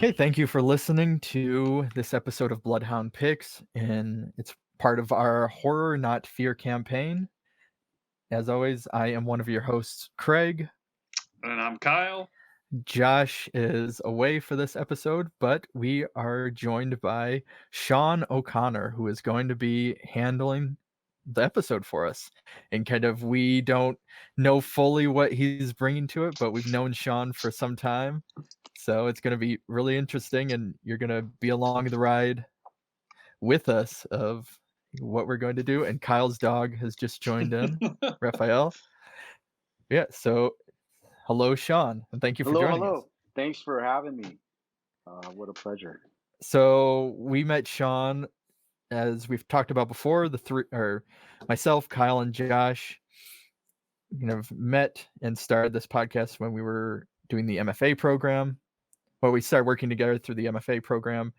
Okay, thank you for listening to this episode of Bloodhound Pix, and it's part of our Horror Not Fear campaign. As always, I am one of your hosts, Craig. And I'm Kyle. Josh is away for this episode, but we are joined by Sean O'Connor, who is going to be handling the episode for us. And we don't know fully what he's bringing to it, but we've known Sean for some time. So it's going to be really interesting, and you're going to be along the ride with us of what we're going to do. And Kyle's dog has just joined in, Raphael. Yeah, so hello, Sean, and thank you for joining us. Thanks for having me. What a pleasure. So we met Sean, as we've talked about before, myself, Kyle, and Josh, met and started this podcast when we were doing the MFA program. Well, we started working together through the MFA program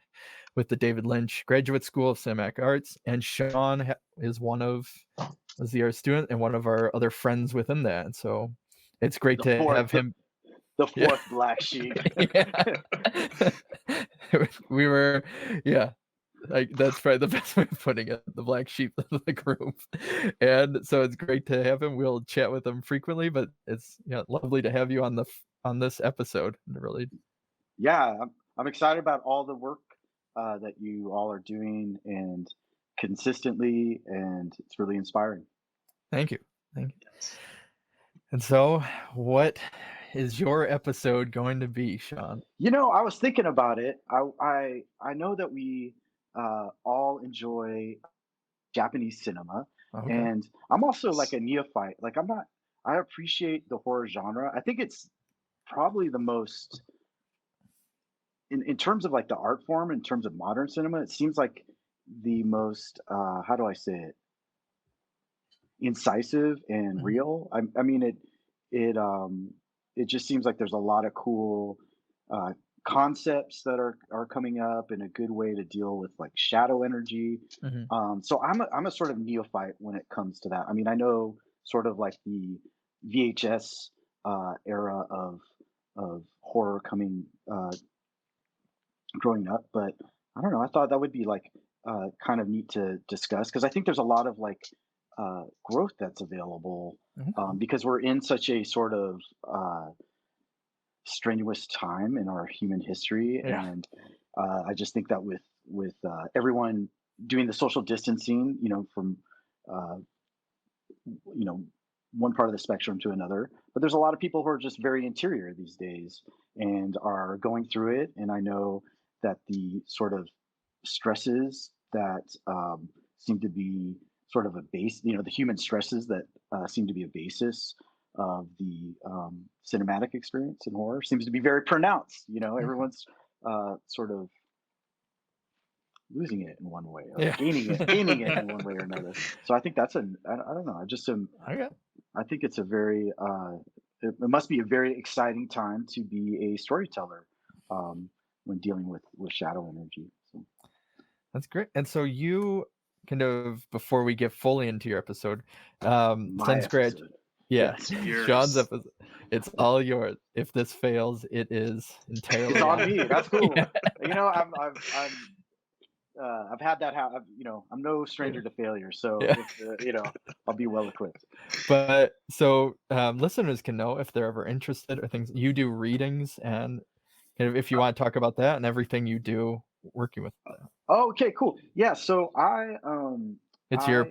with the David Lynch Graduate School of Cinematic Arts, and Sean was the art student and one of our other friends within that. And so it's great to have him. The fourth black sheep. We were, like that's probably the best way of putting it, the black sheep of the group. And so it's great to have him. We'll chat with him frequently, but it's lovely to have you on this episode. Really. Yeah, I'm excited about all the work that you all are doing and consistently, and it's really inspiring. Thank you. And so, what is your episode going to be, Sean? I was thinking about it. I know that we all enjoy Japanese cinema, Okay. and I'm also like a neophyte. Like I appreciate the horror genre. I think it's probably the most, in terms of like the art form, in terms of modern cinema, it seems like the most, how do I say it, incisive and real. I mean, it just seems like there's a lot of cool concepts that are coming up, and a good way to deal with like shadow energy. So I'm a sort of neophyte when it comes to that. I mean, I know sort of like the VHS era of horror coming, growing up, but I don't know. I thought that would be like kind of neat to discuss, because I think there's a lot of like growth that's available, because we're in such a sort of strenuous time in our human history. And I just think that with everyone doing the social distancing, from one part of the spectrum to another, but there's a lot of people who are just very interior these days and are going through it. And I know that the sort of stresses that seem to be sort of a base, the human stresses that seem to be a basis of the cinematic experience in horror seems to be very pronounced. Everyone's sort of losing it in one way, or gaining it in one way or another. So I think I don't know. I think it's a very, it must be a very exciting time to be a storyteller when dealing with shadow energy. So. That's great. And so you before we get fully into your episode, Sean's episode, it's all yours. If this fails, it is entirely it's on me. That's cool. I've had that happen. I'm no stranger to failure, so I'll be well equipped. But so listeners can know if they're ever interested, or things you do readings, and if you want to talk about that and everything you do working with that. Okay, cool. Yeah, so it's your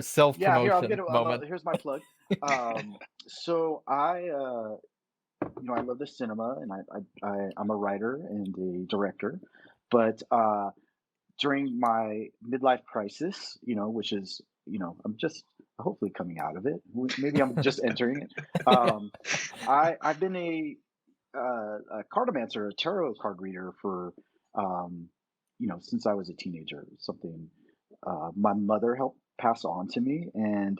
self promotion moment. Here's my plug. So I love the cinema, and I'm a writer and a director, but during my midlife crisis, which is, I'm just hopefully coming out of it. Maybe I'm just entering it. I've been a cartomancer, a tarot card reader for, since I was a teenager. Something my mother helped pass on to me, and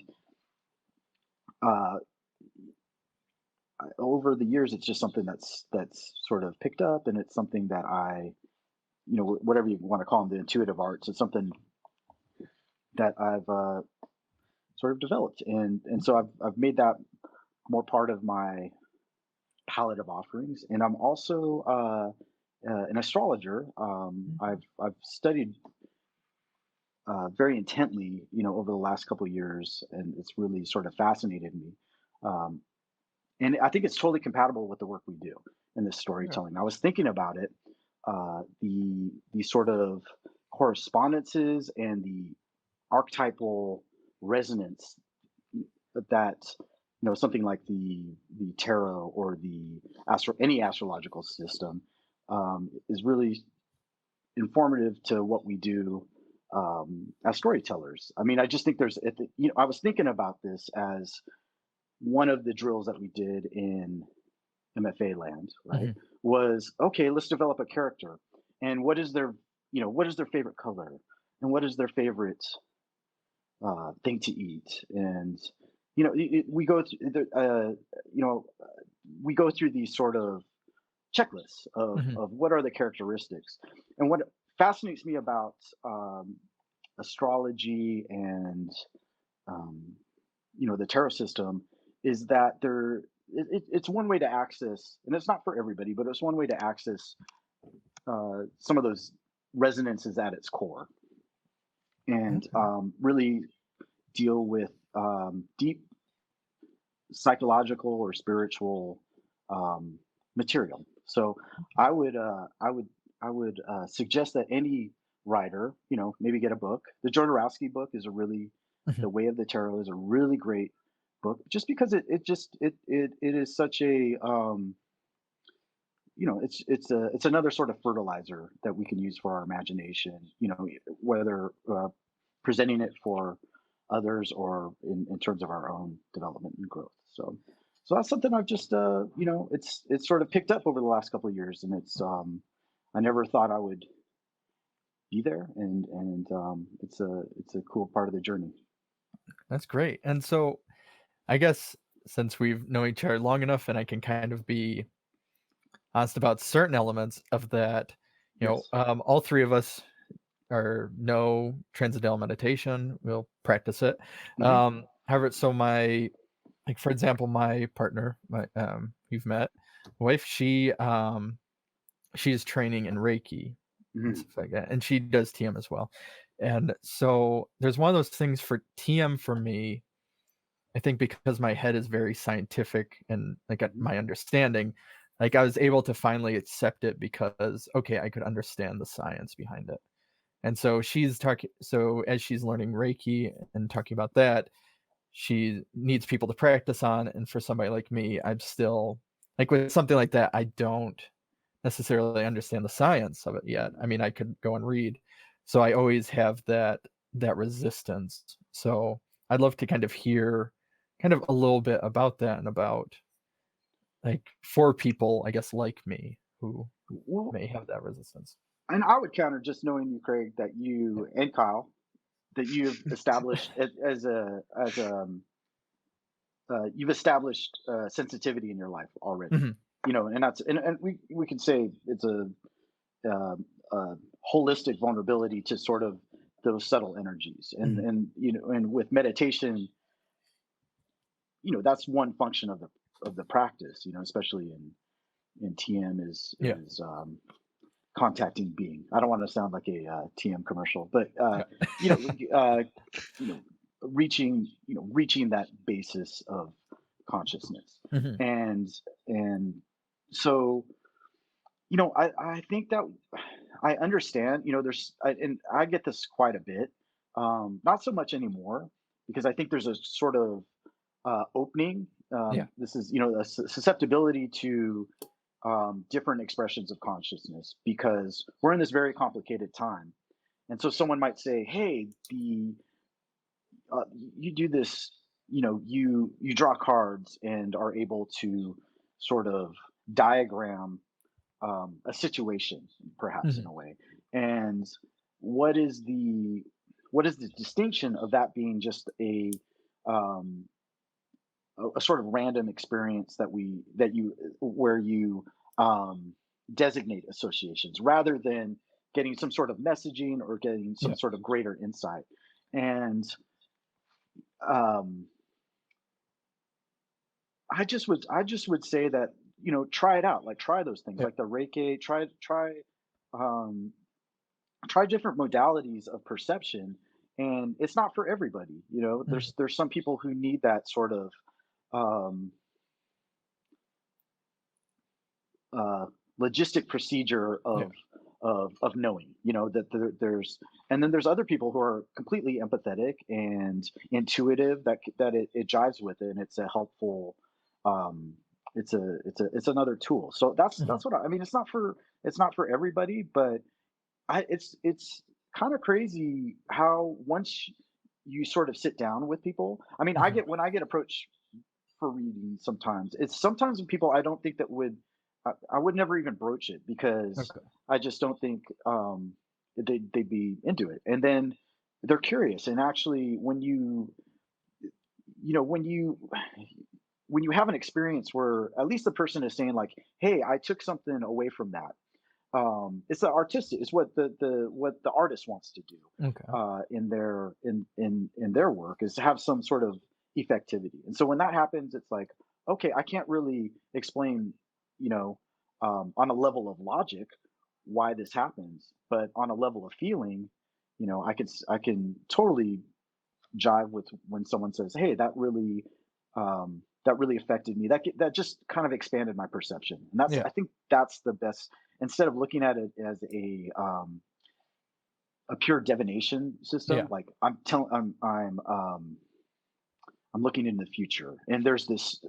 over the years, it's just something that's sort of picked up, and it's something that I, whatever you want to call them, the intuitive arts. It's something that I've sort of developed, and so I've made that more part of my palette of offerings. And I'm also an astrologer. Mhm. I've studied very intently, over the last couple of years, and it's really sort of fascinated me. Um, and I think it's totally compatible with the work we do in this Yeah. storytelling. I was thinking about it, the sort of correspondences and the archetypal resonance that something like the tarot or the any astrological system is really informative to what we do as storytellers. I mean, I just think I was thinking about this as one of the drills that we did in MFA land, right? Mhm. Was okay, let's develop a character. And what is their favorite color? And what is their favorite thing to eat? And, we go through you know, we go through these sort of checklists Mhm. of what are the characteristics. And what fascinates me about astrology and um, the tarot system is that it's one way to access, and it's not for everybody, but it's one way to access some of those resonances at its core, and Okay. really deal with deep psychological or spiritual um, material. So I would uh, I would suggest that any writer, maybe get a book. The Jodorowsky book is a really Mhm. The Way of the Tarot is a really great book, just because it is such a it's another sort of fertilizer that we can use for our imagination. Whether presenting it for others or in terms of our own development and growth. So that's something I've just it's sort of picked up over the last couple of years, and I never thought I would be there, and it's a cool part of the journey. That's great. And so I guess since we've known each other long enough and I can kind of be honest about certain elements of that, Yes. all three of us or no transcendental meditation. We'll practice it. Hmm. However, so like for example, my partner, you've met, wife, she's training in Reiki and Hmm. stuff like that, and she does TM as well. And so there's one of those things for TM for me. I think because my head is very scientific and like Hmm. my understanding, like I was able to finally accept it because okay, I could understand the science behind it. And so she's talking so as she's learning Reiki and talking about that, she needs people to practice on, and for somebody like me, I'm still like, with something like that, I don't necessarily understand the science of it yet. I mean, I could go and read. So I always have that resistance. So I'd love to kind of hear kind of a little bit about that and about, like, for people, I guess, like me who Well, may have that resistance. and I would counter, just knowing you, Craig, that you and Kyle, that you've established you've established sensitivity in your life already. Mhm. And and we could say it's a holistic vulnerability to sort of those subtle energies, Mhm. and with meditation, that's one function of the practice, especially in TM Yeah. is contacting being. I don't want to sound like a TM commercial, but Yeah. you know, uh, reaching that basis of consciousness, Mhm. and and so I think that I understand. And I get this quite a bit, not so much anymore, because I think there's a sort of opening. Yeah. This is a susceptibility to different expressions of consciousness, because we're in this very complicated time. And so someone might say, "Hey, the you do this, you draw cards and are able to sort of diagram a situation, perhaps, in Mhm. a way. And what is the distinction of that being just um, a sort of random experience that you where you designate associations rather than getting some sort of messaging or getting some Yeah. sort of greater insight. And um, I just would say that try it out. Like try those things, Yeah. like the Reiki. Um, try different modalities of perception, and it's not for everybody. Mhm. There's some people who need that sort of um, uh, logistic procedure Yeah. of knowing, that there's, and then there's other people who are completely empathetic and intuitive, that it jives with it, and it's a helpful, um, it's another tool. So Mhm. that's what I mean. It's not for everybody, but it's kind of crazy how once you sort of sit down with people. I mean, Mhm. when I get approached for reading, sometimes it's sometimes when people I don't think that would, I would never even broach it, because Okay. I just don't think they'd be into it. And then they're curious, and actually when you have an experience where at least the person is saying like, hey, I took something away from that. It's the artistic, it's what the artist wants to do Okay. in their work, is to have some sort of effectivity. And so when that happens, it's like, okay, I can't really explain, you know on a level of logic why this happens, but on a level of feeling, I can totally jive with when someone says, hey, that really affected me. That just kind of expanded my perception. And Yeah. I think that's the best. Instead of looking at it as a pure divination system, Yeah. like I'm looking in the future, and there's this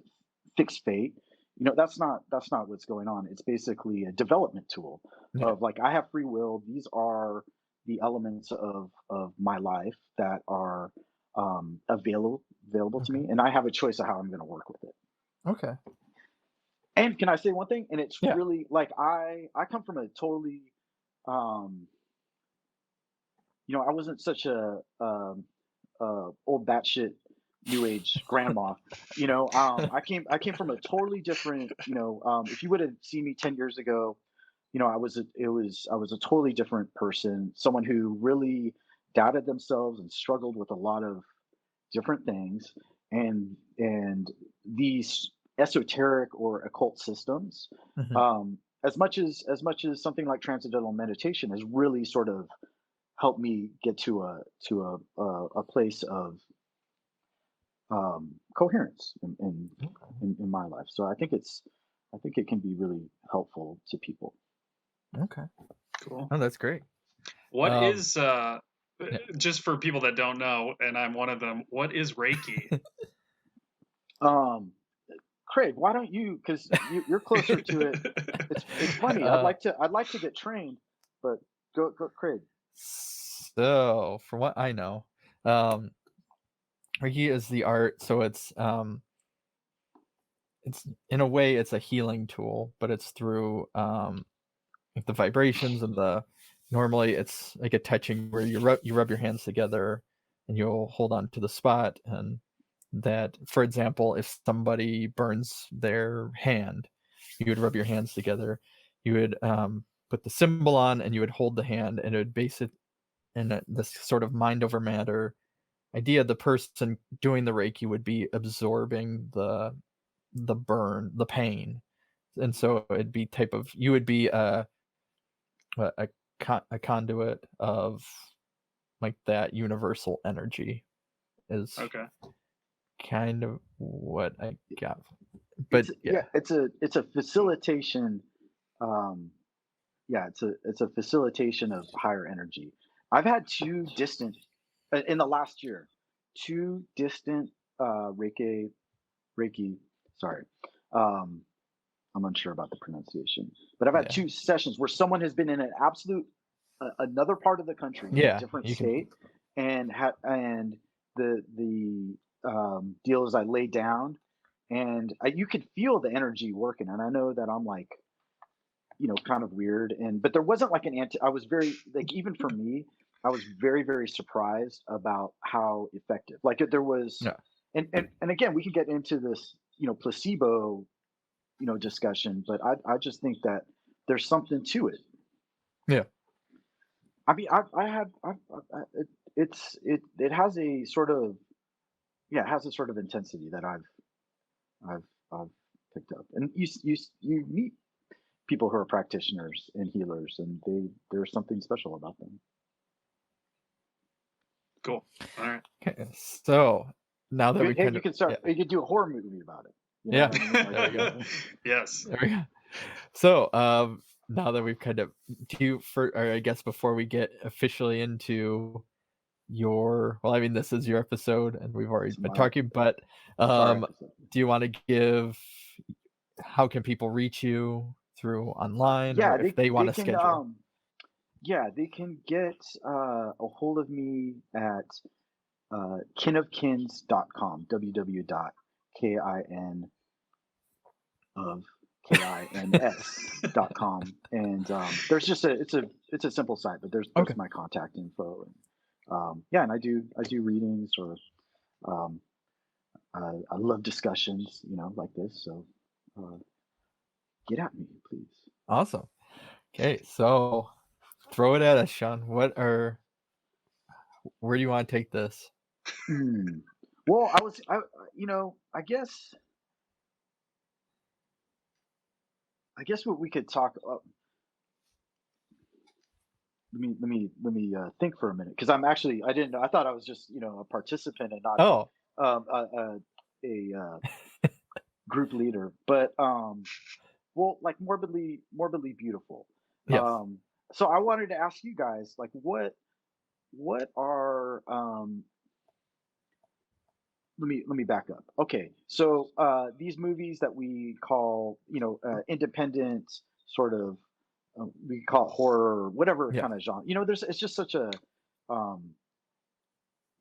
fixed fate. That's not what's going on. It's basically a development tool Yeah. of like, I have free will. These are the elements of my life that are available to Okay. me, and I have a choice of how I'm going to work with it. Okay. And can I say one thing? And it's Yeah. really like, I come from a totally, um, I wasn't such a old batshit new age grandma. I came from a totally different. If you would have seen me 10 years ago, I was a totally different person. Someone who really doubted themselves and struggled with a lot of different things, and these esoteric or occult systems, Mhm. um, as much as something like transcendental meditation has really sort of helped me get to a place of coherence Okay. in my life. So I think it can be really helpful to people. Okay. Cool. Oh, that's great. What Um, is yeah. just for people that don't know, and I'm one of them, what is Reiki? Um, Craig, why don't you? Because you're closer to it. It's funny. Uh, I'd like to get trained, but go, Craig. so from what I know, um, Reiki is the art, so it's in a way it's a healing tool, but it's through like the vibrations and the normally it's like a touching where you rub your hands together and you'll hold on to the spot, and that, for example, if somebody burns their hand, you would rub your hands together, you would put the symbol on, and you would hold the hand, and it would base it in this sort of mind over matter idea. The person doing the Reiki would be absorbing the burn, the pain, and so it'd be type of you would be a a conduit of like that universal energy is Okay. kind of what I got. But Yeah, yeah, it's a facilitation. Um, yeah, it's a facilitation of higher energy. I've had two distant in the last year, two distant Reiki. Sorry, um, I'm unsure about the pronunciation, but I've had yeah, two sessions where someone has been in an absolute another part of the country in a yeah. different You can. state, and the deal is I lay down, and you could feel the energy working, and I know that I'm like, kind of weird, but there wasn't like an anti. I was very like, even for me, I was very very surprised about how effective. Like there was, Yeah, and again, we can get into this, placebo, discussion, but I just think that there's something to it. yeah. I mean, I have, it has a sort of, yeah, it has a sort of intensity that I've picked up. And you meet people who are practitioners and healers, and there's something special about them. Cool. All right. Okay, so now that we Hey, kind you of can start. You could do a horror movie about it. You know yeah, what I mean? Like, there we go. Yes. There we go. So, now that we've kind of or I guess before we get officially into well, I mean, this is your episode, and we've already it's been my talking, but it's our episode. do you want to give how can people reach you through online, Yeah, or if they want they to can schedule? yeah, they can get a hold of me at kinofkins.com, www.kin of kins.com, and there's just it's a simple site, but Okay, there's my contact info, and yeah, and I do readings, or um, I love discussions, like this, so uh, get at me, please. awesome. Okay, so throw it at us, Sean. Where do you want to take this? Hmm. Well, I guess what we could talk. Let me think for a minute, because I didn't know. I thought I was just a participant and not Oh, a group leader. But well, like morbidly beautiful. yes. Um, so I wanted to ask you guys, like, what are let me back up. Okay, so these movies that we call independent, sort of, we call it horror or whatever Yeah. kind of genre. It's just such a um,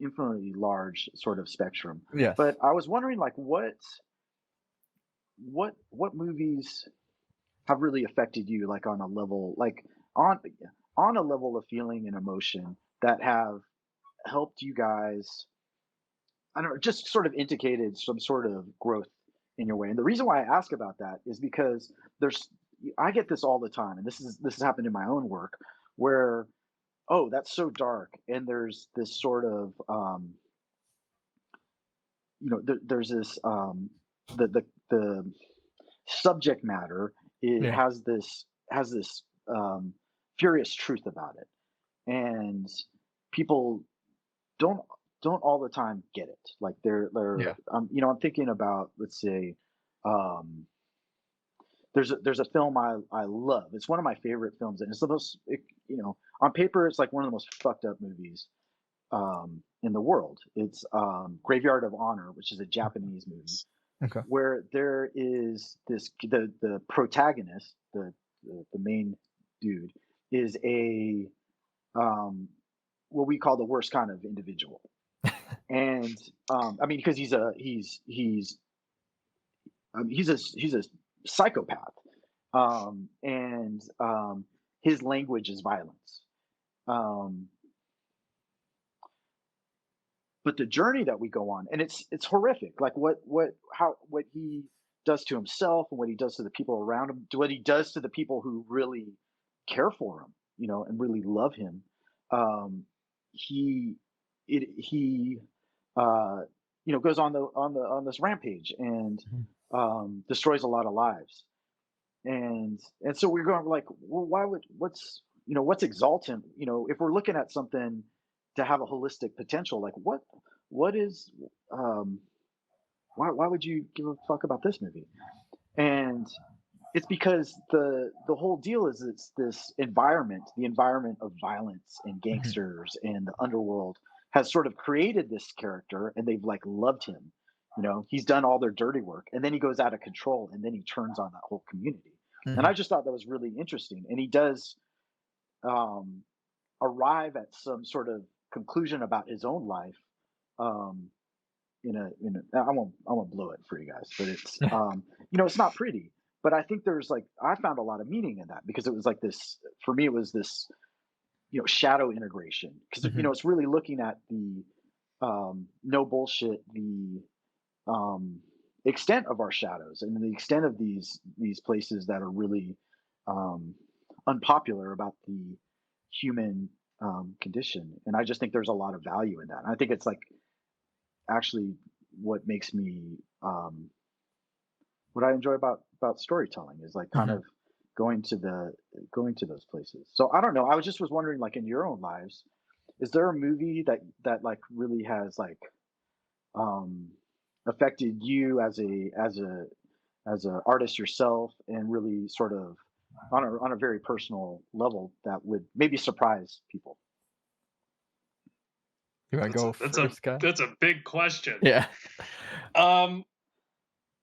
infinitely large sort of spectrum. Yes. But I was wondering, like, what movies have really affected you, like on a level, like on a level of feeling and emotion, that have helped you guys, I don't know, just sort of indicated some sort of growth in your way. And the reason why I ask about that is because there's I get this all the time, and this has happened in my own work, where, oh, that's so dark, and there's this sort of there's this the subject matter, it Yeah. has this furious truth about it, and people don't all the time get it. Like, they're Yeah. I'm thinking about, let's say, um there's a film I love. It's one of my favorite films, and it's the most on paper, it's like one of the most fucked up movies in the world. It's Graveyard of Honor, which is a Japanese movie, Okay. where there is the protagonist, the main dude, is a what we call the worst kind of individual. And I mean, because he's a psychopath, and his language is violence. Um, but the journey that we go on, and it's horrific. Like, what he does to himself, and what he does to the people around him, to what he does to the people who really care for him, and really love him. Um, he he uh, goes on this rampage, and Mhm. destroys a lot of lives. And so we're going, like, well, what's exaltant, if we're looking at something to have a holistic potential, like, what is um why would you give a fuck about this movie? And it's because the whole deal is, it's this environment, the environment of violence and Mhm. gangsters and the underworld, has sort of created this character, and they've, like, loved him. He's done all their dirty work, and then he goes out of control, and then he turns on that whole community. And I Mhm. just thought that was really interesting. And he does um arrive at some sort of conclusion about his own life, um I won't blow it for you guys, but it's it's not pretty. But I think I found a lot of meaning in that, because it was like this, for me, it was this, shadow integration, because Mhm. it's really looking at the no bullshit, the um extent of our shadows, and the extent of these places that are really um unpopular about the human condition. And I just think there's a lot of value in that. And I think it's, like, actually what makes me what I enjoy about storytelling is like kind Mhm. of going to the going to those places. So I don't know. I was wondering, like in your own lives, is there a movie that like really has like um affected you as a artist yourself and really sort of on a very personal level that would maybe surprise people? You wanna That's go a that's a first, guy? that's a big question. Yeah. Um,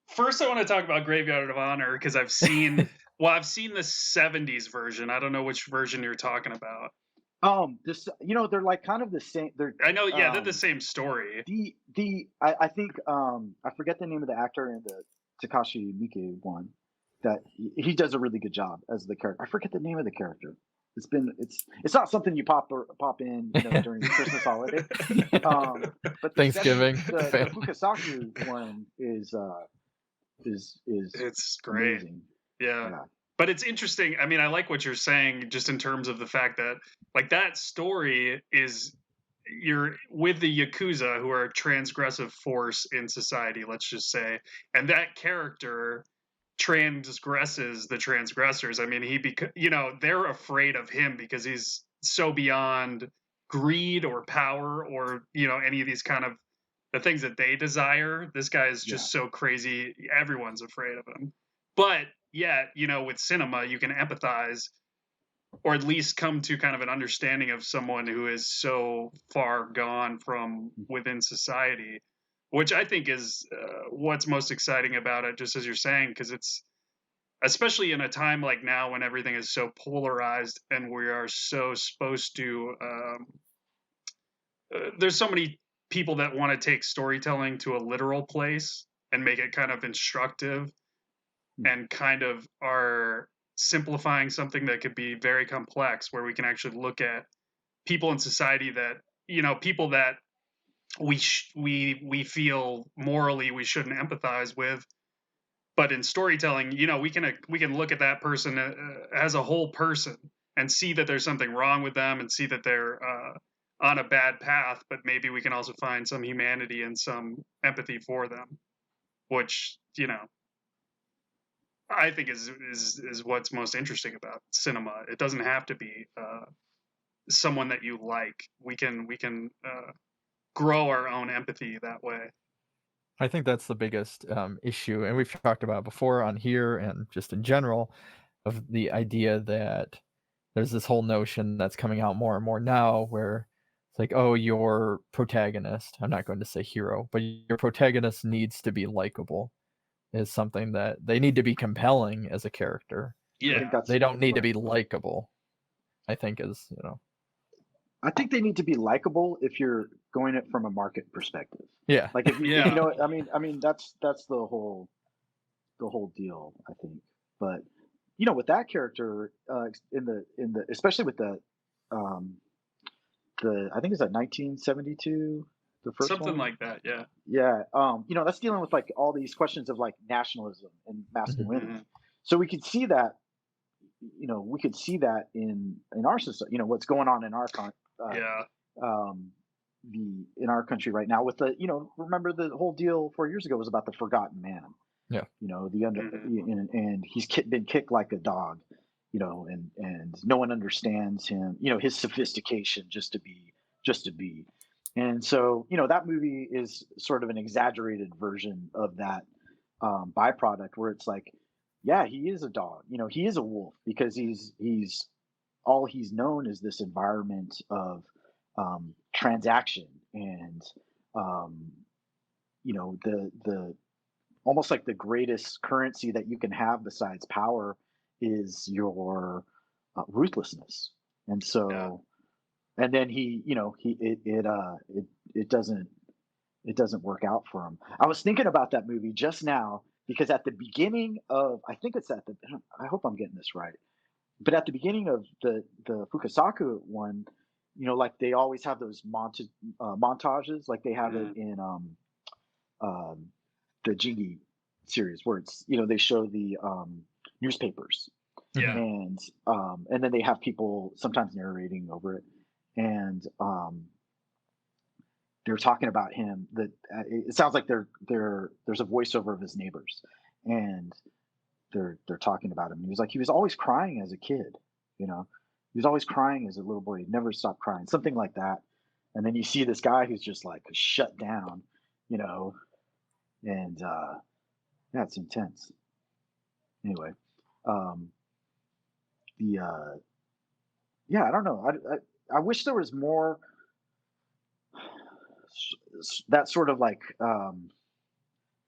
First, I want to talk about Graveyard of Honor because I've seen the '70s version. I don't know which version you're talking about. This, they're like kind of the same. They're I know, yeah, they're the same story. I think I forget the name of the actor in the Takashi Miike one. That he does a really good job as the character. I forget the name of the character. It's not something you pop in, during the Christmas holiday. But Thanksgiving, the family. Fukasaku one is It's great. amazing. Yeah. Yeah, But it's interesting. I mean, I like what you're saying just in terms of the fact that like that story is you're with the yakuza who are a transgressive force in society, let's just say, and that character transgresses the transgressors. I mean, they're afraid of him because he's so beyond greed or power or, any of these kind of the things that they desire. This guy is yeah, just so crazy. Everyone's afraid of him. But yeah, with cinema, you can empathize or at least come to kind of an understanding of someone who is so far gone from within society, which I think is what's most exciting about it, just as you're saying, because it's especially in a time like now when everything is so polarized and we are so supposed to there's so many people that want to take storytelling to a literal place and make it kind of instructive mm, and kind of are simplifying something that could be very complex where we can actually look at people in society that people that we feel morally we shouldn't empathize with, but in storytelling we can look at that person as a whole person and see that there's something wrong with them and see that they're on a bad path, but maybe we can also find some humanity and some empathy for them, which I think is what's most interesting about cinema. It doesn't have to be someone that you like. We can grow our own empathy that way. I think that's the biggest, issue, and we've talked about it before on here and just in general, of the idea that there's this whole notion that's coming out more and more now where it's like, "Oh, your protagonist," I'm not going to say hero, but your protagonist needs to be likable, is something that they need to be compelling as a character. I think Yeah, They that's don't need to right. be likable, I think is, I think they need to be likable if you're going it from a market perspective. Yeah. Like if you yeah, know, I mean that's the whole deal, I think. But with that character, in the especially with um, the I think it's at 1972, the first something one. like that. Yeah. Yeah, that's dealing with like all these questions of like nationalism and Mhm. masculinity. Hmm. So we could see that in our society. What's going on in our Yeah. um, the in our country right now with the remember the whole deal 4 years ago was about the forgotten man. Yeah. The under Hmm. and he's been kicked like a dog, and no one understands him. His sophistication just to be. And so that movie is sort of an exaggerated version of that byproduct where it's like, yeah, he is a dog. He is a wolf because he's all he's known is this environment of transaction and um, the almost like the greatest currency that you can have besides power is your ruthlessness. And Yeah. so, and then it doesn't work out for him. I was thinking about that movie just now because at the beginning of, I think it's I hope I'm getting this right, but at the beginning of the Fukasaku one, like they always have those montages, like they have it Hmm. in um, the Jingi series, where it's they show the newspapers, Yeah. Mhm. and then they have people sometimes narrating over it, and they're talking about him. That it sounds like there's a voiceover of his neighbors, and they're talking about him. And he was like, he was always crying as a kid, you know, he was always crying as a little boy. He never stopped crying, something like that. And then you see this guy who's just like shut down, you know, and yeah, it's intense. Anyway, um, the yeah, I don't know. I wish there was more that sort of like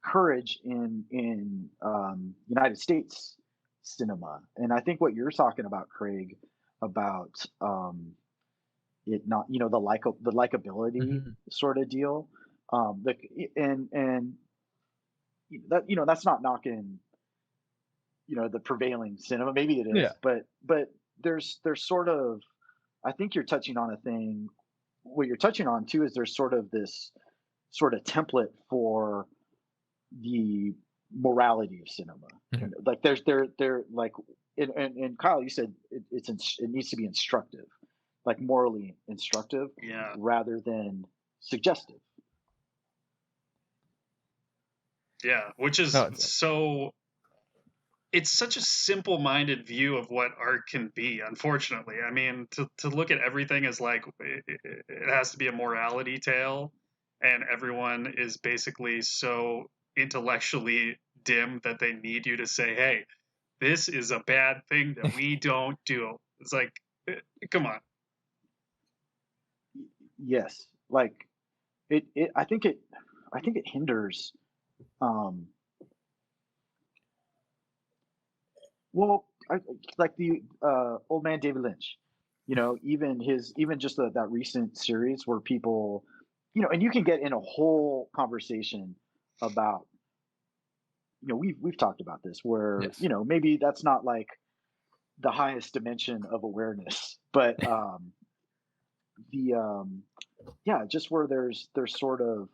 courage in United States cinema. And I think what you're talking about, Craig, about it not, you know, the likability Mhm. sort of deal. The and that, you know, that's not knocking, you know, the prevailing cinema. Maybe it Yeah. is, but there's sort of, I think you're touching on a thing. What you're touching on too is there's sort of this sort of template for the morality of cinema. Mhm. And like they're like, and Kyle, you said it needs to be instructive, like morally instructive, Yeah. rather than suggestive. Yeah. Which is No, it's so, it's such a simple-minded view of what art can be, unfortunately. I mean, to look at everything as like it has to be a morality tale, and everyone is basically so intellectually dim that they need you to say, hey, this is a bad thing that we don't do. It's like, come on. Yes, like it. I think it hinders. Um, well, like the old man David Lynch. You know, even just that recent series where people, you know, and you can get in a whole conversation about, you know, we've talked about this where, yes. you know, maybe that's not like the highest dimension of awareness, but the yeah, just where there's sort of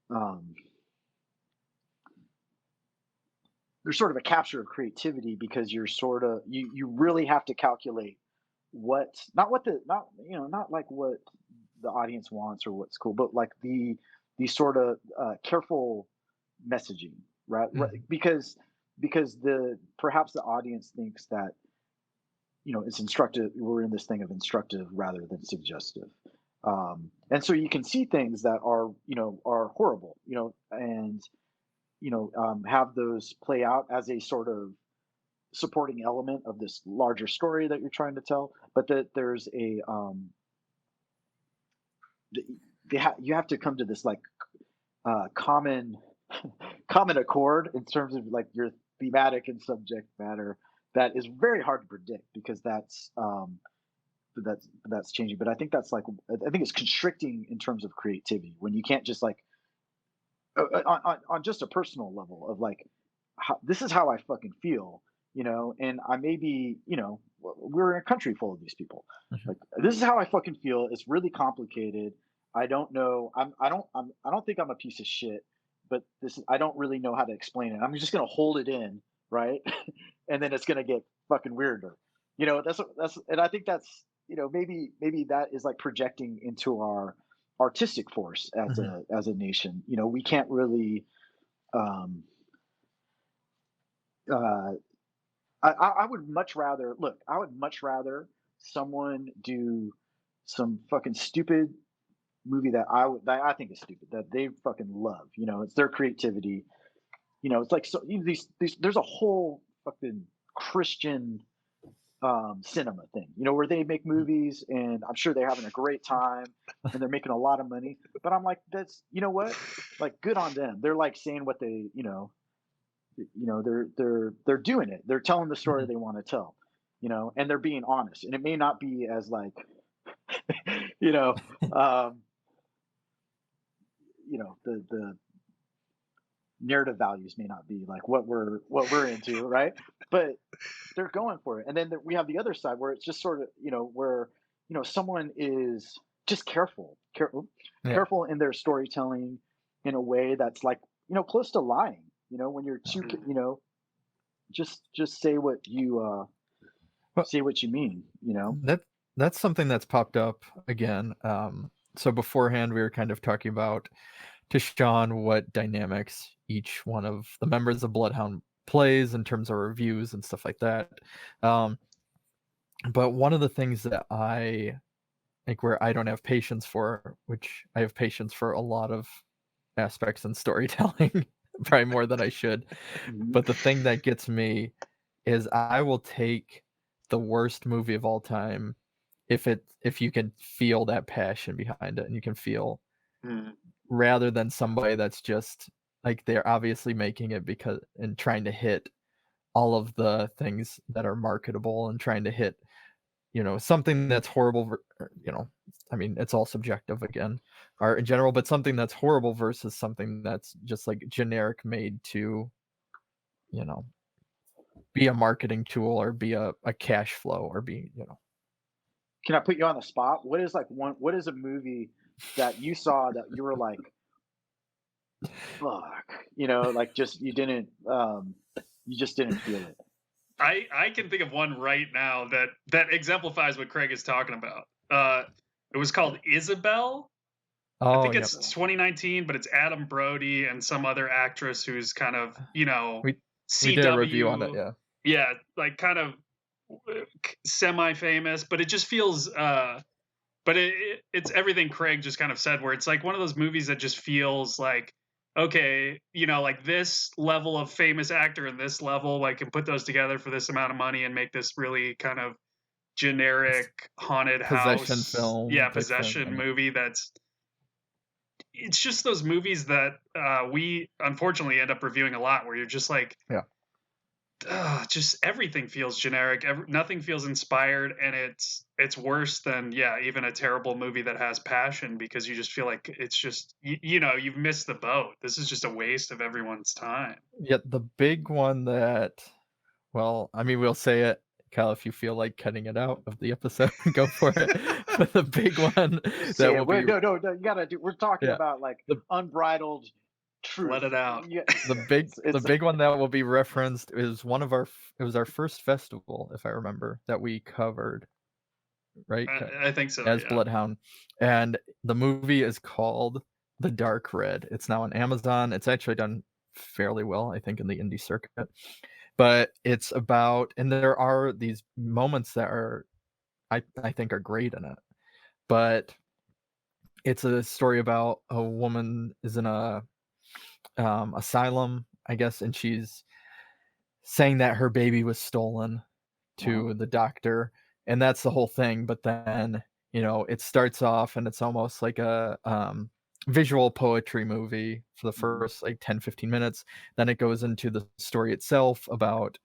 um there's sort of a capture of creativity because you're sort of, you really have to calculate what, not what the, not, you know, not like what the audience wants or what's cool, but like the sort of careful messaging, right? Mhm. Because the perhaps the audience thinks that, you know, it's instructive. We're in this thing of instructive rather than suggestive. And so you can see things that are, you know, are horrible, you know, and, you know, have those play out as a sort of supporting element of this larger story that you're trying to tell, but that there's a you have to come to this like common common accord in terms of like your thematic and subject matter that is very hard to predict because that's changing. But I think that's like, I think it's constricting in terms of creativity when you can't just like on just a personal level of like, this is how I fucking feel, you know, and I may be, you know, we're in a country full of these people. Mhm. Like, this is how I fucking feel. It's really complicated. I don't know. I don't think I'm a piece of shit, but I don't really know how to explain it. I'm just going to hold it in. Right. And then it's going to get fucking weirder. You know, and I think that's, you know, maybe that is like projecting into our artistic force Mhm. as a nation. You know, we can't really um uh I would much rather look, I would much rather someone do some fucking stupid movie that I think is stupid, that they fucking love. You know, it's their creativity. You know, it's like, so, you know, these there's a whole fucking Christian cinema thing, you know, where they make Mhm. movies and I'm sure they're having a great time and they're making a lot of money. But I'm like, that's, you know what? Like, good on them. They're like saying what they, you know, they're doing it. They're telling the story Mhm. they want to tell, you know, and they're being honest. And it may not be as like, you know, um, the narrative values may not be like what we're into, right? But they're going for it. And then we have the other side where it's just sort of, you know, where, you know, someone is just Yeah. careful in their storytelling in a way that's like, you know, close to lying. You know, when you're No. too, Mm. you know, just Well, say what you mean. You know. that that's something that's popped up again. So beforehand, we were kind of talking about to Sean what dynamics each one of the members of Bloodhound plays in terms of reviews and stuff like that. Um, but one of the things that I like where I don't have patience for, which I have patience for a lot of aspects in storytelling, probably more than I should. Mhm. But the thing that gets me is I will take the worst movie of all time if you can feel that passion behind it and you can feel Mm. rather than somebody that's just like they're obviously making it because and trying to hit all of the things that are marketable and trying to hit, something that's horrible, I mean, it's all subjective again, art in general, but something that's horrible versus something that's just like generic made to, you know, be a marketing tool or be a cash flow or be. Can I put you on the spot? What is a movie that you saw that you were like, fuck, like just you just didn't feel it. I can think of one right now that exemplifies what Craig is talking about. It was called Isabel. I Oh, think yep. it's 2019, but it's Adam Brody and some other actress who's kind of, We we did a review on it, CW. yeah. Yeah, like kind of semi-famous, but it just feels but it's everything Craig just kind of said, where it's like one of those movies that just feels like, okay, like this level of famous actor and this level, like, can put those together for this amount of money and make this really kind of It's generic haunted possession house, film yeah, type thing, possession and movie. It's just those movies that we unfortunately end up reviewing a lot, where you're just like, yeah. just everything feels generic. Nothing feels inspired, and it's worse than, yeah, even a terrible movie that has passion, because you just feel like it's just you've missed the boat. This is just a waste of everyone's time. Yeah, the big one that well, I mean, we'll say it, Kyle, if you feel like cutting it out of the episode, go for it. But the big one that Say will it. We're, be no, no, no. You gotta do. We're talking yeah, about like the unbridled Let truth. it out. Yeah, the big the it's big one that will be referenced is one of our it was our first festival, if I remember, that we covered, right? I think so. As Yeah. Bloodhound. And the movie is called The Dark Red. It's now on Amazon. It's actually done fairly well, I think, in the indie circuit. But it's about and there are these moments that are I think are great in it. But it's a story about a woman is in a asylum, I guess, and she's saying that her baby was stolen uh-huh. to the doctor, and that's the whole thing. But then, it starts off and it's almost like a visual poetry movie for the Mhm. first like 10-15 minutes. Then it goes into the story itself about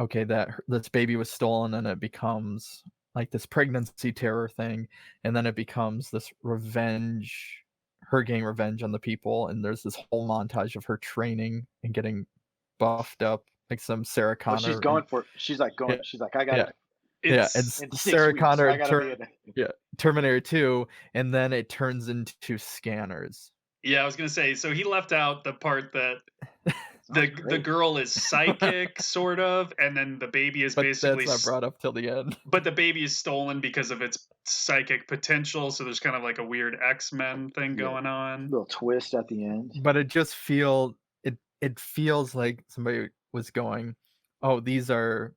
okay, that this baby was stolen, and it becomes like this pregnancy terror thing, and then it becomes this revenge, her getting revenge on the people, and there's this whole montage of her training and getting buffed up, like some Sarah Oh, she's Connor, going for. She's like yeah, going. She's like, I yeah, gotta yeah, and It's in six Sarah weeks. Connor I gotta be in. yeah, Terminator 2, and then it turns into Scanners. Yeah, I was gonna say. So he left out the part that Sounds the great. girl is psychic, sort of, and then the baby is But basically that's not brought up till the end. but the baby is stolen because of its psychic potential, so there's kind of like a weird X-Men thing Yeah, going on. little twist at the end. But it feels like somebody was going, "Oh, these are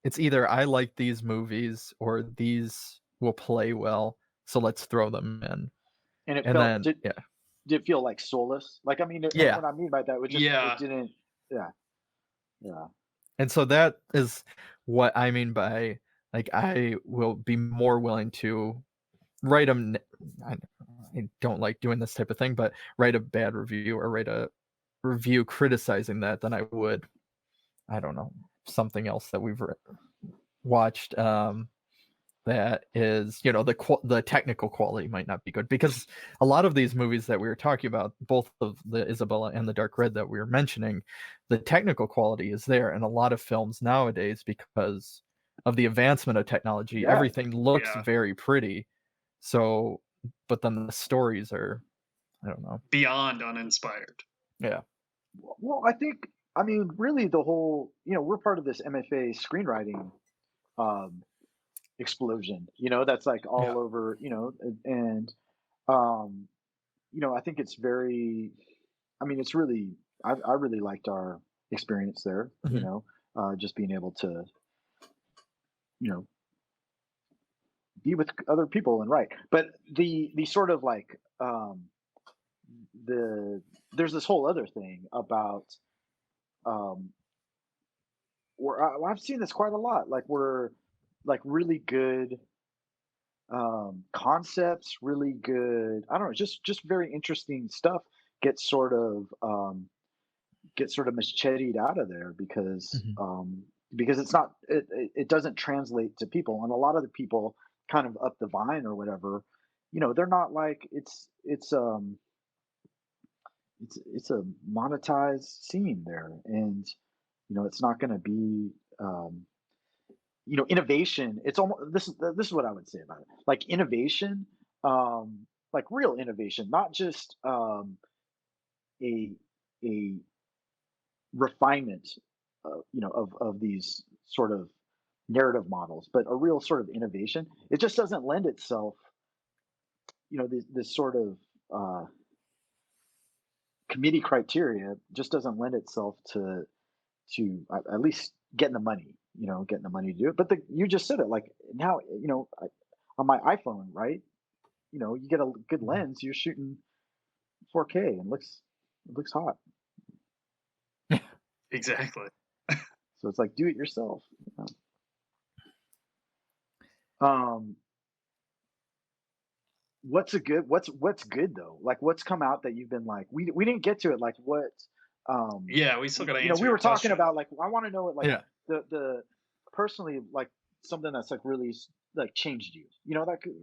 it's either I like these movies or these will play well, so let's throw them in." And it And felt then yeah. did it feel like soulless? Like I mean, Yeah. what I mean by that was just it Yeah. didn't. Yeah, yeah. And so that is what I mean by, like, I will be more willing to write a. I don't like doing this type of thing, but write a bad review or write a review criticizing that than I would, I don't know, something else that we've watched, that is, the technical quality might not be good because a lot of these movies that we were talking about, both of the Isabella and the Dark Red that we were mentioning, the technical quality is there in a lot of films nowadays because of the advancement of technology. Yeah. Everything looks Yeah. very pretty. So, but then the stories are, I don't know. Beyond uninspired. Yeah. Well, I mean, really, the whole we're part of this MFA screenwriting um, explosion. That's like Yeah. all over. And um, I think it's very. I mean, it's really. I really liked our experience there. Mhm. Just being able to you know be with other people and write. But the sort of like the there's this whole other thing about um where I've seen this quite a lot. Like we're like really good concepts, really good. I don't know, just very interesting stuff gets sort of macheted out of there Mhm. because it's not it doesn't translate to people, and a lot of the people kind of up the vine or whatever, they're not like it's a monetized scene there, and it's not going to be um, innovation. It's almost this is what I would say about it. Like innovation, like real innovation, not just a a refinement, of these sort of narrative models, but a real sort of innovation. It just doesn't lend itself, this sort of uh, committee criteria just doesn't lend itself to at least getting the money, getting the money to do it. But you just said it, like now, on my iPhone, right? You get a good Mhm. lens, you're shooting 4K and it looks hot. Exactly. So it's like do it yourself. Um, what's good though? Like what's come out that you've been like we didn't get to it. Like what Yeah, we still got to answer we your were talking question. about, like I want to know it, like Yeah. the personally, like something that's like really like changed you. That could,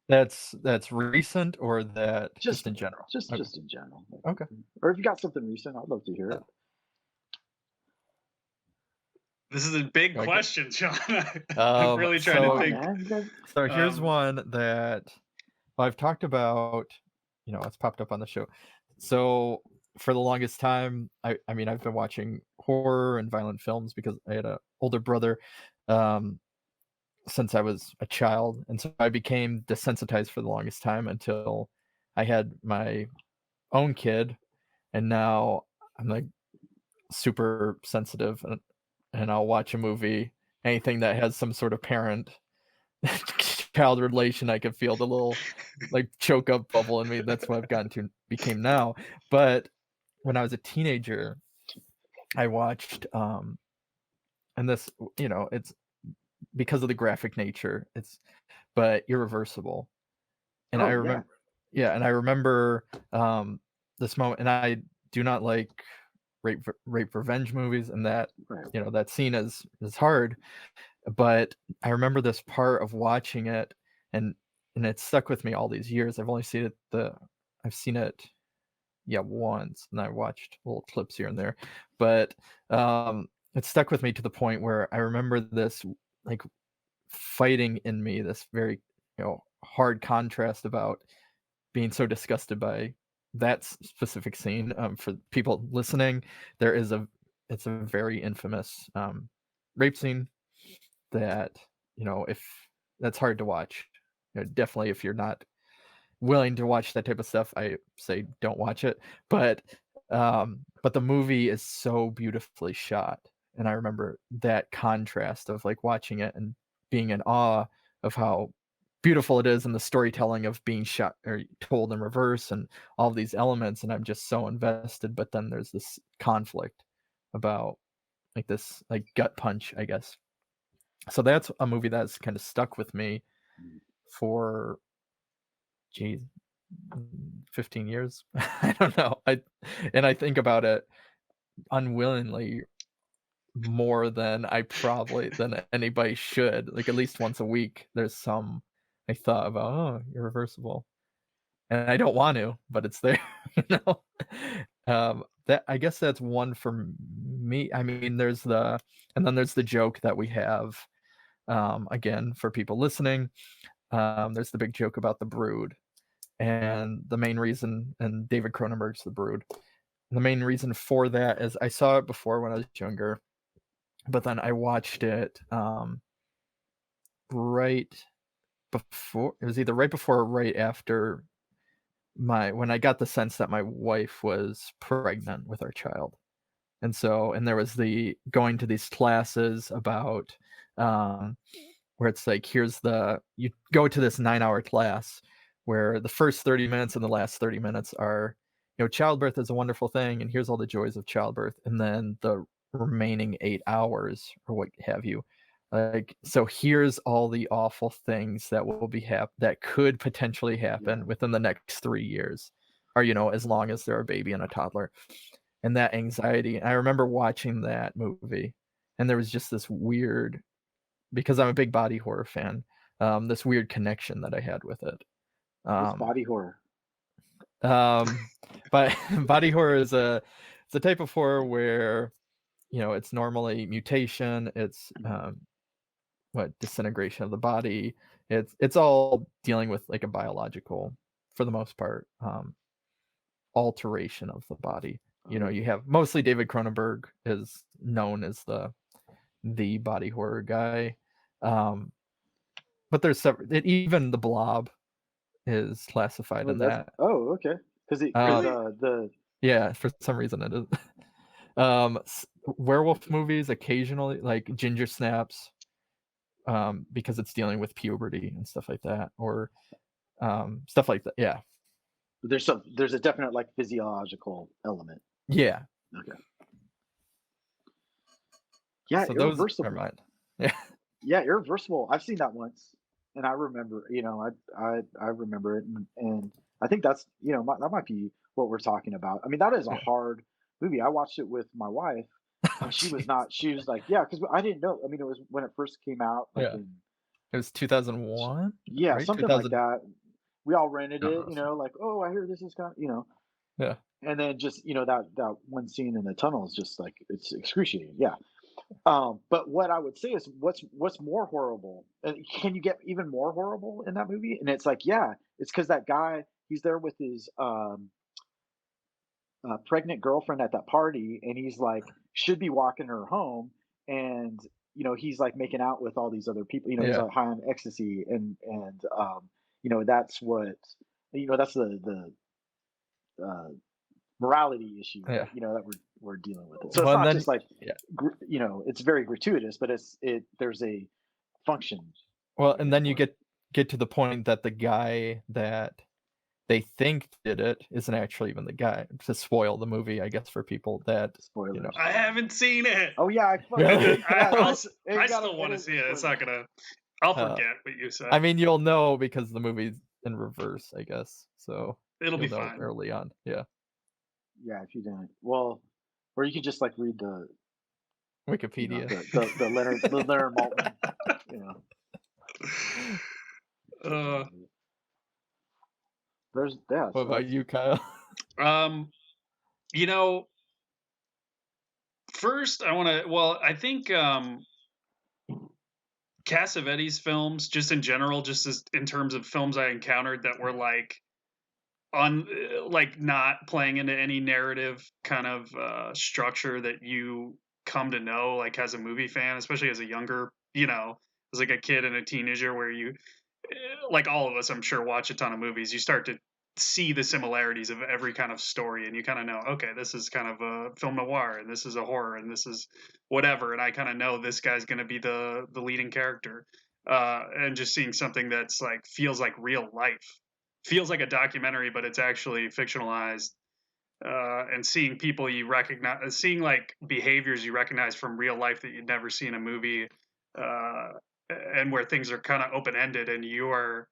That's recent or that just just in general? just Okay. just in general. Like, Okay. or if you got something recent, I'd love to hear Uh, it. This is a big okay. question, John. I'm really trying Come to on, So think. man. You guys. here's Um, one that well, I've talked about, it's popped up on the show. So for the longest time, I mean, I've been watching horror and violent films because I had a older brother, um, since I was a child, and so I became desensitized for the longest time until I had my own kid, and now I'm, like, super sensitive, and I'll watch a movie, anything that has some sort of parent child relation, I could feel the little, like, choke up bubble in me. That's what I've gotten to became now. But when I was a teenager, I watched, and this, it's because of the graphic nature, but Irreversible. And I Oh yeah. remember, yeah, and I remember, this moment, and I do not like rape revenge movies, and that, Right. that scene is hard, but I remember this part of watching it, and it stuck with me all these years. I've seen it, yeah, once, and I watched little clips here and there, but, it stuck with me to the point where I remember this, like, fighting in me, this very, hard contrast about being so disgusted by that specific scene. For people listening, there is a it's a very infamous, rape scene that, if that's hard to watch. Definitely if you're not willing to watch that type of stuff, I say don't watch it. But the movie is so beautifully shot, and I remember that contrast of, like, watching it and being in awe of how beautiful it is, and the storytelling of being shot or told in reverse and all these elements, and I'm just so invested, but then there's this conflict about, like, this, like, gut punch, I guess. So that's a movie that's kinda stuck with me Mm. for, geez, 15 years? I don't know. I think about it unwillingly more than anybody should. Like, at least once a week, there's some I thought about, "Oh, Irreversible." And I don't want to, but it's there, you know? That I guess that's one for me. I mean, and then there's the joke that we have, again, for people listening, there's the big joke about The Brood, and the main reason and David Cronenberg's The Brood. The main reason for that is I saw it before when I was younger, but then I watched it, right before it was either right before or right after when I got the sense that my wife was pregnant with our child. And there was the going to these classes about, um, where it's like, you go to this 9-hour class where the first 30 minutes and the last 30 minutes are, childbirth is a wonderful thing, and here's all the joys of childbirth. And then the remaining 8 hours or what have you, like, so here's all the awful things that will be that could potentially Yeah. happen within the next 3 years, or, as long as they're a baby and a toddler. And that anxiety. I remember watching that movie, and there was just this weird, because I'm a big body horror fan, this weird connection that I had with it. What's Um, body horror? um, but body horror is it's a type of horror where, it's normally mutation, it's what disintegration of the body. It's all dealing with like a biological, for the most part, alteration of the body. Oh, You have mostly David Cronenberg is known as the body horror guy. Um, but there's several, even the Blob is classified oh, in that. okay. Because Really? the Yeah, for some reason it is. Werewolf movies occasionally, like Ginger Snaps, because it's dealing with puberty and stuff like that, or stuff like that. Yeah, there's a definite like physiological element. yeah. Okay. Yeah, So those are irreversible. mine. Yeah, Yeah, irreversible. I've seen that once, and I remember. I remember it, and I think that's that might be what we're talking about. I mean, that is a yeah. hard movie. I watched it with my wife, Oh, and she was jeez. not. She was like, yeah, because I didn't know. I mean, it was when it first came out, like Yeah, in it was 2001, yeah, right? something like 2000. that. We all rented it, No, so, like, oh, I hear this is kind, yeah. and then just that one scene in the tunnel is just like it's excruciating. Yeah. But what I would say is what's more horrible? Can you get even more horrible in that movie? And it's like, yeah, it's because that guy he's there with his pregnant girlfriend at that party, and he's like should be walking her home, and he's like making out with all these other people. He's Yeah, like high on ecstasy, and that's what that's the morality issue that yeah. that we're dealing with it. So it's Well, and not then just like yeah. it's very gratuitous, but there's a function Well, and then you for it. get to the point that the guy that they think did it isn't actually even the guy, to spoil the movie, I guess, for people that, you know. Spoilers. I haven't seen it. Oh yeah, And then Really? I, I'll, s- it I got still it want to is see a it. It's spoiler. not gonna. I'll Uh, forget what you I said. mean, you'll know because the movie's in reverse, I guess, so It'll you'll be know fine. early on, yeah. Yeah, if you didn't, well, or you could just like read the Wikipedia. the Leonard Maltin, you know. Uh, There's yeah, What so about that's you, Kyle? um, you know, first I want to. Well, I think Cassavetes films, just in general, just as in terms of films I encountered that were like on like not playing into any narrative kind of structure that you come to know like as a movie fan, especially as a younger, as like a kid and a teenager where you like all of us I'm sure watch a ton of movies. You start to see the similarities of every kind of story and you kind of know, okay, this is kind of a film noir and this is a horror and this is whatever, and I kind of know this guy's going to be the leading character. And just seeing something that's like feels like real life, feels like a documentary, but it's actually fictionalized. And seeing people you recognize, seeing like behaviors you recognize from real life that you'd never see in a movie, uh, and where things are kind of open ended, and you are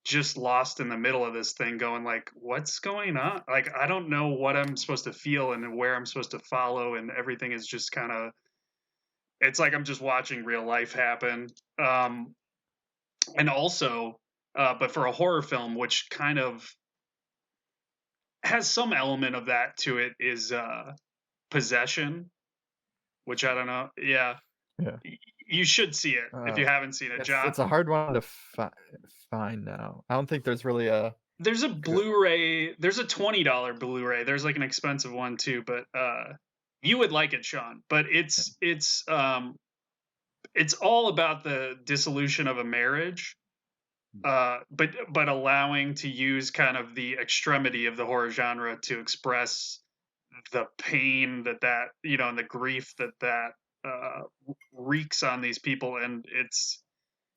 just lost in the middle of this thing, going like, "What's going on?" Like, I don't know what I'm supposed to feel and where I'm supposed to follow, and everything is just kind of. It's like I'm just watching real life happen. And also, but for a horror film, which kind of has some element of that to it, is Possession, which I don't know. Yeah, Yeah. you should see it if Uh, you haven't seen it, John. it's a hard one to find now. I don't think there's really a There's a good. Blu-ray. There's a $20 Blu-ray. There's like an expensive one too, but you would like it, Sean. But it's all about the dissolution of a marriage, but allowing to use kind of the extremity of the horror genre to express the pain that and the grief that wreaks on these people, and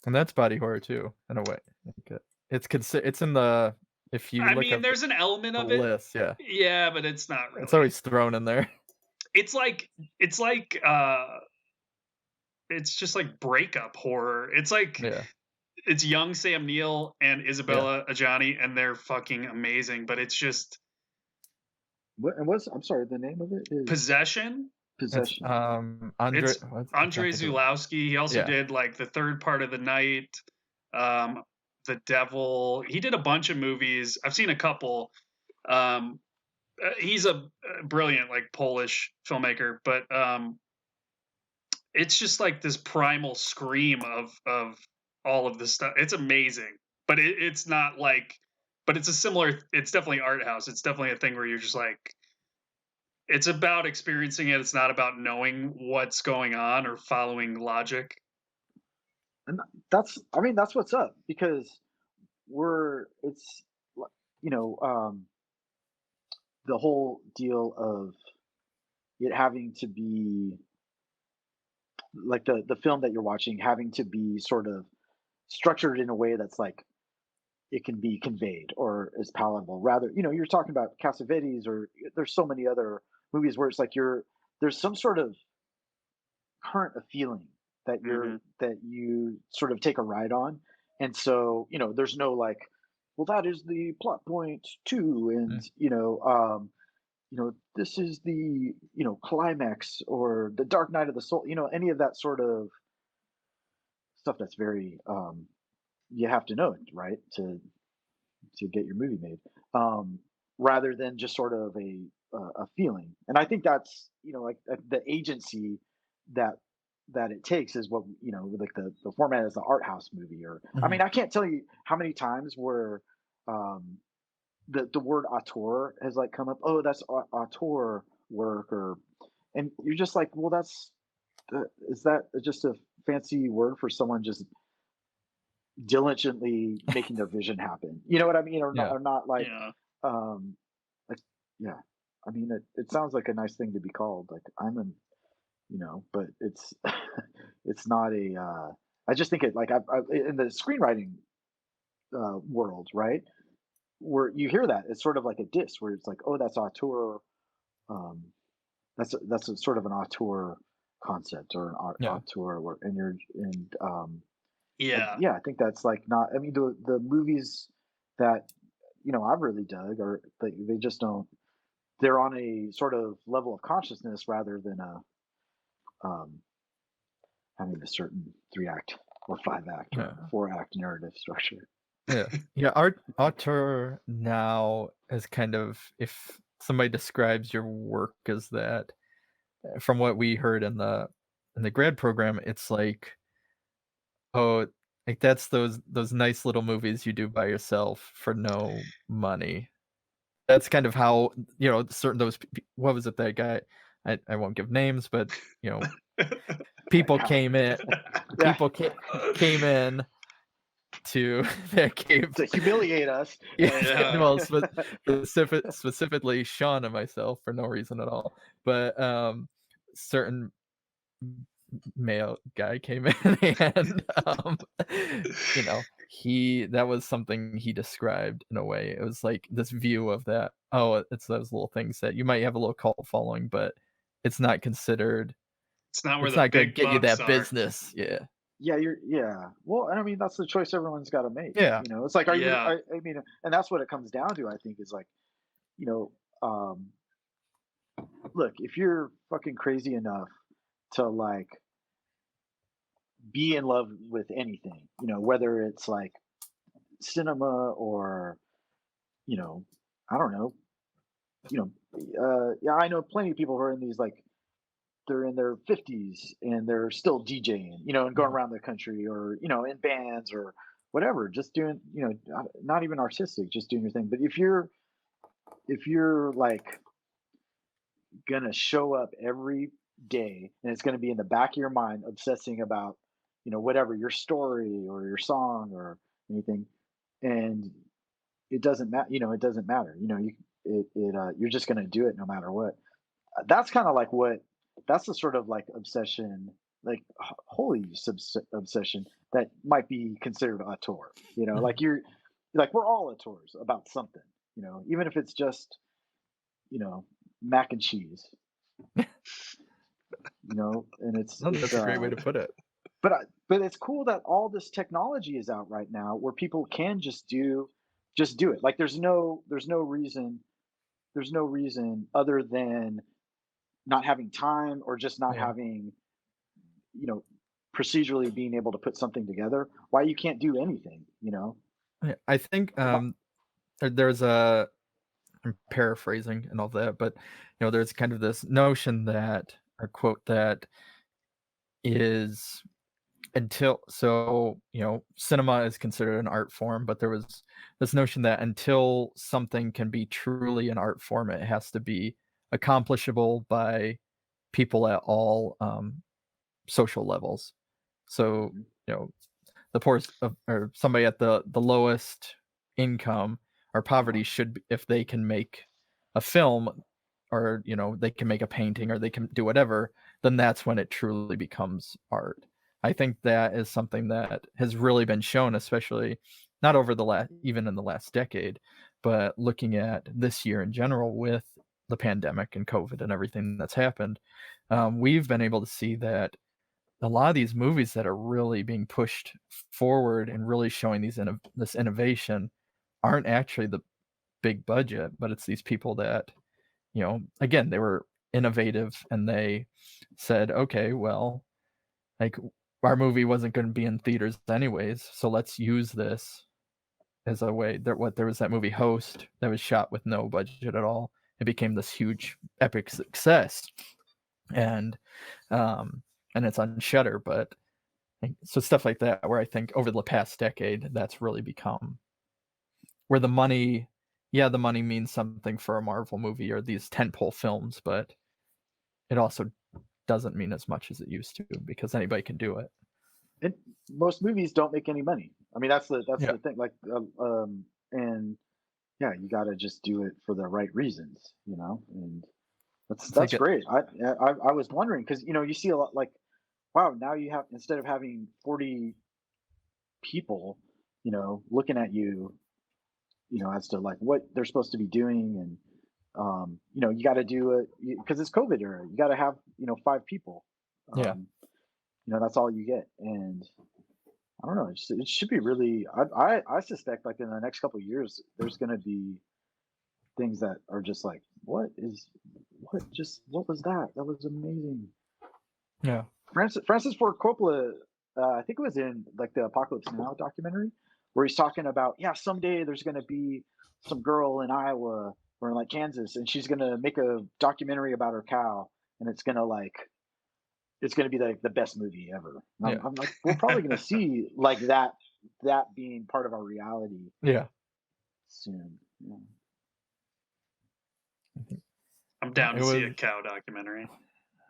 And that's body horror too, in a way. Like, it's in the if you I look mean, up there's an element the of it, list, yeah. yeah, but it's not It's really. always thrown in there. It's like it's like it's just like breakup horror. Yeah, It's young Sam Neill and yeah. Isabella Adjani, and they're fucking amazing. But it's just I'm sorry, the name of it is Possession. It's, Possession. Andre It's what I can't Andre think of it. Zulawski. He also Yeah. did like the third part of the night, um, the Devil. He did a bunch of movies. I've seen a couple. Um, he's a brilliant like Polish filmmaker, but it's just like this primal scream of all of this stuff. It's amazing, but it's not like, but it's a similar. It's definitely art house. It's definitely a thing where you're just like, it's about experiencing it. It's not about knowing what's going on or following logic. And I mean, that's what's up because it's, you know, the whole deal of it having to be like the film that you're watching having to be sort of structured in a way that's like it can be conveyed or is palatable. Rather, you're talking about Cassavetes or there's so many other movies where it's like there's some sort of current of feeling Hmm. that you sort of take a ride on, and so there's no like, well, that is the plot point too, and Mm, this is the climax or the dark night of the soul, any of that sort of stuff that's very you have to know it, right, to get your movie made, um, rather than just sort of a feeling. And I think that's like the agency that it takes is what like the format is the art house movie. Or I mhm. mean, I can't tell you how many times where um, the word auteur has like come up. Oh, that's auteur work, or and you're just like, well, is that just a fancy word for someone just diligently making their vision happen? You know what I mean? Yeah. Or not like, Yeah. um, like, yeah. I mean, it sounds like a nice thing to be called. Like I'm an, but it's, it's not a. I just think it like in the screenwriting world, right? Where you hear that, it's sort of like a diss, where it's like, oh, that's auteur. Um, that's a sort of an auteur concept or an Yeah. auteur work, and Yeah. yeah, I think that's like not. I mean, the movies that I've really dug are they just don't. They're on a sort of level of consciousness rather than um, having a certain 3 act or 5 act or Yeah. 4 act narrative structure. Yeah. Yeah, auteur now is kind of if somebody describes your work as that, from what we heard in the grad program, it's like, oh, like that's those nice little movies you do by yourself for no money. That's kind of how, certain those what was it, that guy, I won't give names, but, you know, That people guy, came in yeah, people came in to their cave. to humiliate us. Yeah, And Yeah. well, specifically Sean and myself for no reason at all, but, certain male guy came in and, he that was something he described in a way. It was like this view of that, oh, it's those little things that you might have a little cult following, but it's not considered It's not where it's the not gonna big get you bucks that are. business. Yeah. yeah, yeah. Well, and I mean that's the choice everyone's got to make. Yeah. It's like, Yeah. I mean, and that's what it comes down to. I think is like, you know, um, look, if you're fucking crazy enough to like be in love with anything, whether it's like cinema or, you know, I don't know, yeah, I know plenty of people who are in these like they're in their 50s and they're still DJing, and going Mhm. around the country or, in bands or whatever, just doing, not even artistic, just doing your thing. But if you're like gonna show up every day and it's gonna be in the back of your mind obsessing about, whatever your story or your song or anything, and it doesn't matter. It doesn't matter. You're just gonna do it no matter what. That's kind of like what that's the sort of like obsession, like holy obsession that might be considered auteur. Like we're all auteurs about something. Even if it's just mac and cheese. And No, it's that's a great way to put it. but it's cool that all this technology is out right now where people can just do it. Like there's no reason other than not having time or just not Yeah. having you know procedurally being able to put something together why you can't do anything. Yeah, I think If I- there's a I'm paraphrasing and all that, but there's kind of this notion that or quote that is until cinema is considered an art form, but there was this notion that until something can be truly an art form, it has to be accomplishable by people at all social levels. So, Mhm. you know, the poorest or somebody at the lowest income or Uh-huh. poverty should if they can make a film or they can make a painting or they can do whatever, then that's when it truly becomes art. I think that is something that has really been shown, especially not over the last even in the last decade, but looking at this year in general with the pandemic and COVID and everything that's happened. We've been able to see that a lot of these movies that are really being pushed forward and really showing this innovation aren't actually the big budget, but it's these people that, again, they were innovative and they said, okay, well, like our movie wasn't going to be in theaters anyways, so let's use this as a way. There was that movie Host that was shot with no budget at all. It became this huge epic success, and um, and it's on Shutter, but so stuff like that, where I think over the past decade, that's really become where the money means something for a Marvel movie or these tentpole films, but it also doesn't mean as much as it used to because anybody can do it. And most movies don't make any money. I mean, that's Yeah, the thing. Like, and yeah, you got to just do it for the right reasons. And that's it's like that's it. great. I was wondering because you see a lot like, wow, now you have instead of having 40 people, looking at as to like what they're supposed to be doing, and you got to do it because it's COVID era. You got to have 5 people. Yeah, Um, that's all you get, and I don't know. It should be really. I suspect like in the next couple of years, there's going to be things that are just like, what was that? That was amazing. yeah, Francis Ford Coppola, I think it was in like the Apocalypse Now documentary, where he's talking about, yeah, someday there's going to be some girl in Iowa or in like Kansas, and she's going to make a documentary about her cow, and it's going to be like the best movie ever. And yeah, I'm like, we're probably going to see like that being part of our reality yeah. soon. Yeah. I'm Yeah, down it to see was. a cow documentary.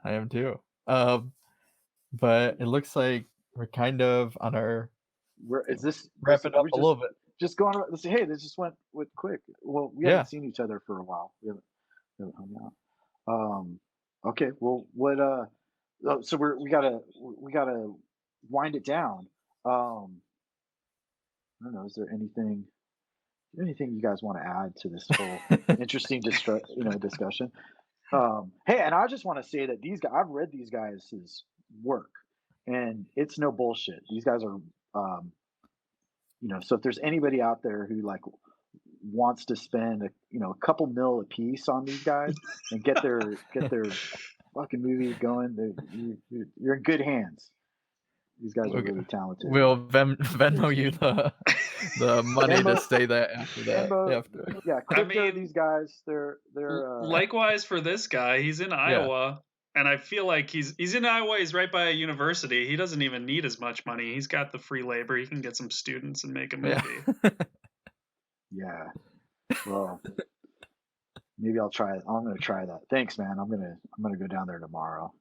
I am too. But it looks like we're kind of on our Where is this? wrapping Are up we a little bit. just going? Let's see. Hey, this just went quick. Well, we Yeah. haven't seen each other for a while. We haven't hung out. Okay. Well, what? So we gotta wind it down. I don't know. Is there anything you guys want to add to this whole interesting discussion? Hey, and I just want to say that these guys, I've read these guys' work, and it's no bullshit. These guys are, so if there's anybody out there who like wants to spend a couple mil a piece on these guys and get their fucking movie going, you're in good hands. These guys are Okay. really talented. We'll Venmo you the money to Venmo, say that after that. Venmo, After. yeah, I crypto. mean, These guys, they're likewise for this guy, he's in Yeah. Iowa, and I feel like he's in Iowa. He's right by a university. He doesn't even need as much money. He's got the free labor. He can get some students and make a Yeah. movie. yeah. Well, maybe I'll try it. I'm gonna try that. Thanks, man. I'm gonna go down there tomorrow.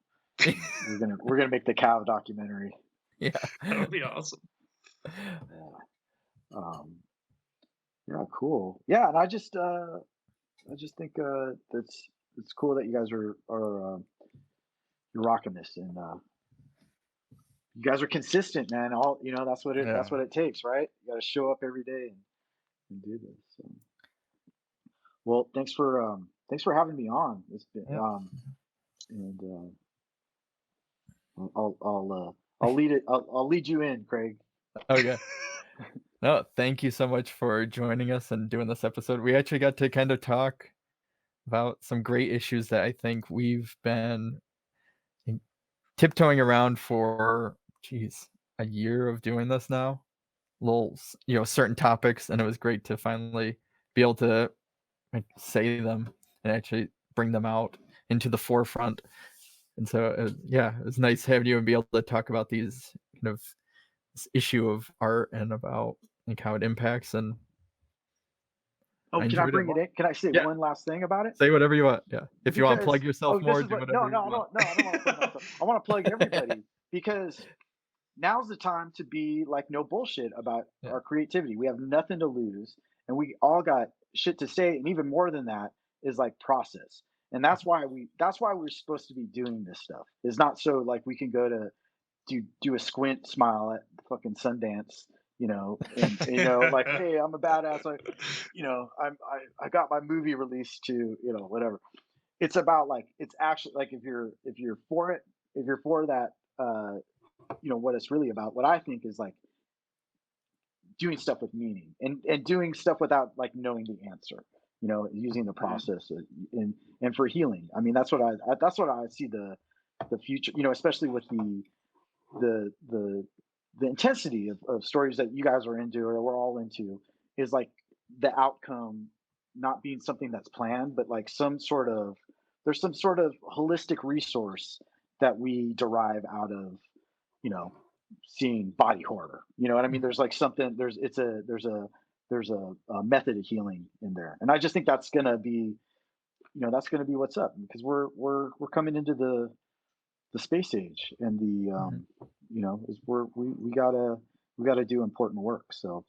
We're gonna make the cow documentary. Yeah. That would be awesome. Yeah. Yeah, cool. Yeah, and I just think that's it's cool that you guys are you're rocking this, and you guys are consistent, man. All that's Yeah. what it takes, right? You got to show up every day and do this. So. Well, thanks for having me on. It's been Yeah. and I'll lead it. I'll lead you in, Craig. Okay. No, thank you so much for joining us and doing this episode. We actually got to kind of talk about some great issues that I think we've been tiptoeing around for, geez, a year of doing this now. Certain topics, and it was great to finally be able to say them and actually bring them out into the forefront. And so, yeah, it was nice having you and be able to talk about these kind of this issue of art and about like how it impacts. And Oh, I can I enjoyed it a bring it lot. in? Can I say Yeah, one last thing about it? say whatever you want. Yeah, if you want to plug Because yourself this more, is do what whatever you want. I don't want to plug myself. I want to plug everybody because now's the time to be like no bullshit about Yeah, our creativity. We have nothing to lose, and we all got shit to say. And even more than that is like process, and that's why we're supposed to be doing this stuff. It's not so like we can go to do a squint smile at fucking Sundance, and like, hey, I'm a badass. Like, I got my movie released to, whatever. It's about like it's actually like if you're for it, if you're for that, what it's really about. What I think is like doing stuff with meaning and doing stuff without like knowing the answer. Using the process and for healing. I mean, that's what I see the future. Especially with the the the intensity of stories that you guys are into or we're all into is like the outcome not being something that's planned, but like there's some sort of holistic resource that we derive out of you know seeing body horror. You know what I mean? There's like something there's a method of healing in there, and I just think that's gonna be what's up because we're coming into the space age and the mhm. is we gotta do important work. So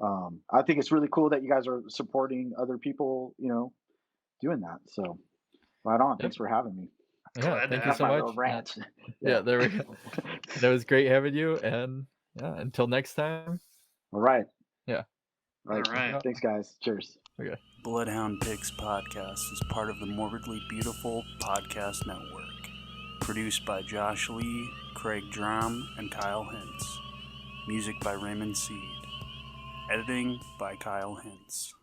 I think it's really cool that you guys are supporting other people, doing that. So right on. Yep. Thanks for having me. Yeah, Glad to thank you have That's so my you. little much. rant. Yeah, Yeah. there we go. And it was great having you. And yeah, until next time. All right. Yeah, All All right. right. Thanks, guys. Cheers. okay. Bloodhound Pix podcast is part of the Morbidly Beautiful Podcast Network. Produced by Josh Lee, Craig Draheim, and Kyle Hintz. Music by Raymond Seed. Editing by Kyle Hintz.